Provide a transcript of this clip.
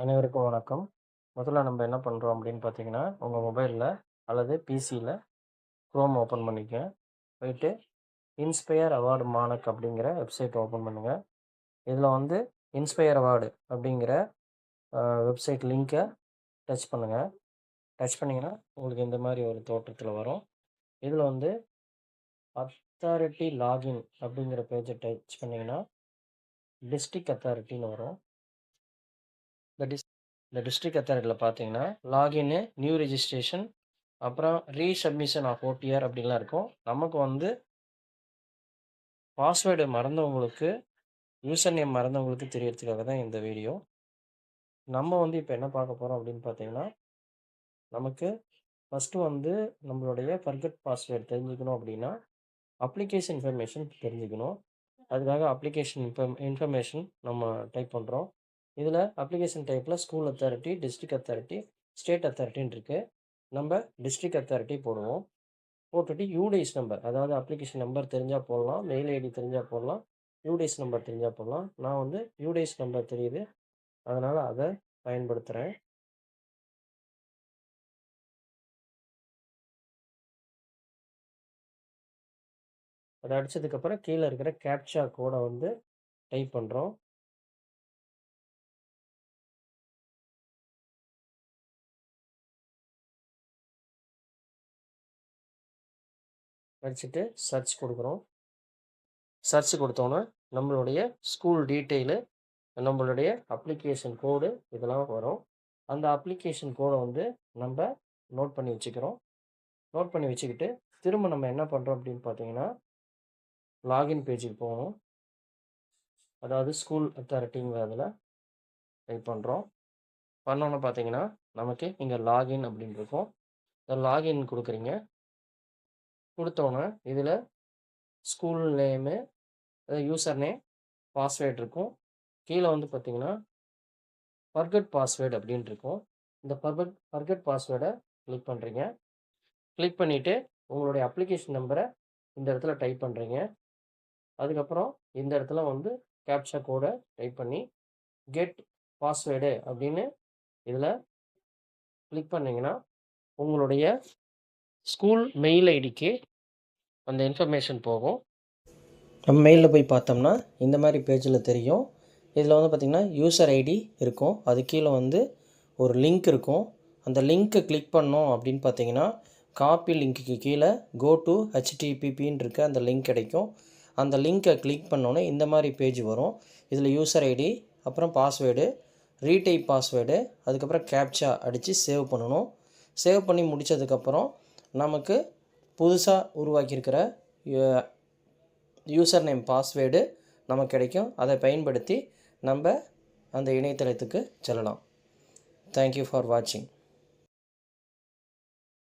அனைவருக்கும் வணக்கம். முதல்ல நம்ம என்ன பண்ணுறோம் அப்படின்னு பார்த்தீங்கன்னா, உங்கள் மொபைலில் அல்லது பிசியில் குரோம் ஓப்பன் பண்ணிக்க. போயிட்டு இன்ஸ்பயர் அவார்டு மானக் அப்படிங்கிற வெப்சைட் ஓப்பன் பண்ணுங்கள். இதில் வந்து இன்ஸ்பயர் அவார்டு அப்படிங்கிற வெப்சைட் லிங்க்கை டச் பண்ணுங்கள். டச் பண்ணிங்கன்னா உங்களுக்கு இந்த மாதிரி ஒரு தோற்றத்தில் வரும். இதில் வந்து அத்தாரிட்டி லாகின் அப்படிங்கிற பேஜை டச் பண்ணிங்கன்னா டிஸ்ட்ரிக்ட் அத்தாரிட்டின்னு வரும். இந்த டிஸ்ட்ரிக்ட் அத்தாரிட்டியில் பார்த்தீங்கன்னா லாகின்னு, நியூ ரெஜிஸ்ட்ரேஷன், அப்புறம் ரீசப்மிஷன் ஆஃப் ஓடிஆர் அப்படின்லாம் இருக்கும். நமக்கு வந்து பாஸ்வேர்டு மறந்தவங்களுக்கு, யூசர் நேம் மறந்தவங்களுக்கு தெரியறதுக்காக தான் இந்த வீடியோ. நம்ம வந்து இப்போ என்ன பார்க்க போகிறோம் அப்படின்னு பார்த்தீங்கன்னா, நமக்கு ஃபஸ்ட்டு வந்து நம்மளுடைய ஃபர்கட் பாஸ்வேர்டு தெரிஞ்சுக்கணும் அப்படின்னா, அப்ளிகேஷன் இன்ஃபர்மேஷன் தெரிஞ்சுக்கணும். அதுக்காக அப்ளிகேஷன் இன்ஃபர்மேஷன் நம்ம டைப் பண்ணுறோம். இதில் அப்ளிகேஷன் டைப்பில் school authority, district authority, state அத்தாரிட்டின்னு இருக்குது. நம்ம டிஸ்ட்ரிக்ட் அத்தாரிட்டி போடுவோம். போட்டுட்டு யூடைஸ் நம்பர், அதாவது அப்ளிகேஷன் நம்பர் தெரிஞ்சால் போடலாம், மெயில் ஐடி தெரிஞ்சால் போடலாம், யூடைஸ் நம்பர் தெரிஞ்சால் போடலாம். நான் வந்து யூடைஸ் நம்பர் தெரியுது, அதனால் அதை பயன்படுத்துகிறேன். அதை அடித்ததுக்கப்புறம் கீழே இருக்கிற கேப்சா கோடை வந்து டைப் பண்ணுறோம். அடிச்சுட்டு சர்ச் கொடுக்குறோம். சர்ச் கொடுத்தோன்னே நம்மளுடைய ஸ்கூல் டீட்டெயிலு, நம்மளுடைய அப்ளிகேஷன் கோடு இதெல்லாம் வரும். அந்த அப்ளிகேஷன் கோடை வந்து நம்ம நோட் பண்ணி வச்சுக்கிறோம். நோட் பண்ணி வச்சுக்கிட்டு திரும்ப நம்ம என்ன பண்ணுறோம் அப்படின்னு பார்த்தீங்கன்னா, லாகின் பேஜுக்கு போகணும். அதாவது ஸ்கூல் அத்தாரிட்டிங்கிறதுல டைப் பண்ணுறோம். பண்ணோன்னு பார்த்தீங்கன்னா நமக்கு இங்கே லாகின் அப்படின்னு இருக்கும். இந்த லாகின் கொடுக்குறீங்க. கொடுத்தோன்னே இதில் school name, user name, password இருக்கும். கீழே வந்து பார்த்தீங்கன்னா ஃபர்கட் பாஸ்வேர்டு அப்படின்ட்டு இருக்கும். இந்த ஃபர்கட் பாஸ்வேர்டை கிளிக் பண்ணுறீங்க. கிளிக் பண்ணிவிட்டு உங்களுடைய அப்ளிகேஷன் நம்பரை இந்த இடத்துல டைப் பண்ணுறீங்க. அதுக்கப்புறம் இந்த இடத்துல வந்து கேப்சா கோடை டைப் பண்ணி கெட் பாஸ்வேர்டு அப்படின்னு இதில் கிளிக் பண்ணிங்கன்னா உங்களுடைய ஸ்கூல் மெயில் ஐடிக்கு அந்த இன்ஃபர்மேஷன் போகும். நம்ம மெயிலில் போய் பார்த்தோம்னா இந்த மாதிரி பேஜில் தெரியும். இதில் வந்து பார்த்திங்கன்னா யூசர் ஐடி இருக்கும். அது கீழே வந்து ஒரு லிங்க் இருக்கும். அந்த லிங்க்கை கிளிக் பண்ணோம் அப்படின்னு பார்த்தீங்கன்னா காப்பி லிங்க்குக்கு கீழே கோ டு ஹெச்டிபிபின்னு இருக்க அந்த லிங்க் கிடைக்கும். அந்த லிங்க்கை கிளிக் பண்ணோன்னே இந்த மாதிரி பேஜ் வரும். இதில் யூசர் ஐடி, அப்புறம் பாஸ்வேர்டு, ரீடைப் பாஸ்வேர்டு, அதுக்கப்புறம் கேப்சா அடித்து சேவ் பண்ணணும். சேவ் பண்ணி முடித்ததுக்கப்புறம் நமக்கு புதுசாக உருவாக்கியிருக்கிற யூசர் நேம், பாஸ்வேர்டு நமக்கு கிடைக்கும். அதை பயன்படுத்தி நம்ம அந்த இணையதளத்துக்கு செல்லலாம். தேங்க்யூ ஃபார் வாட்சிங்.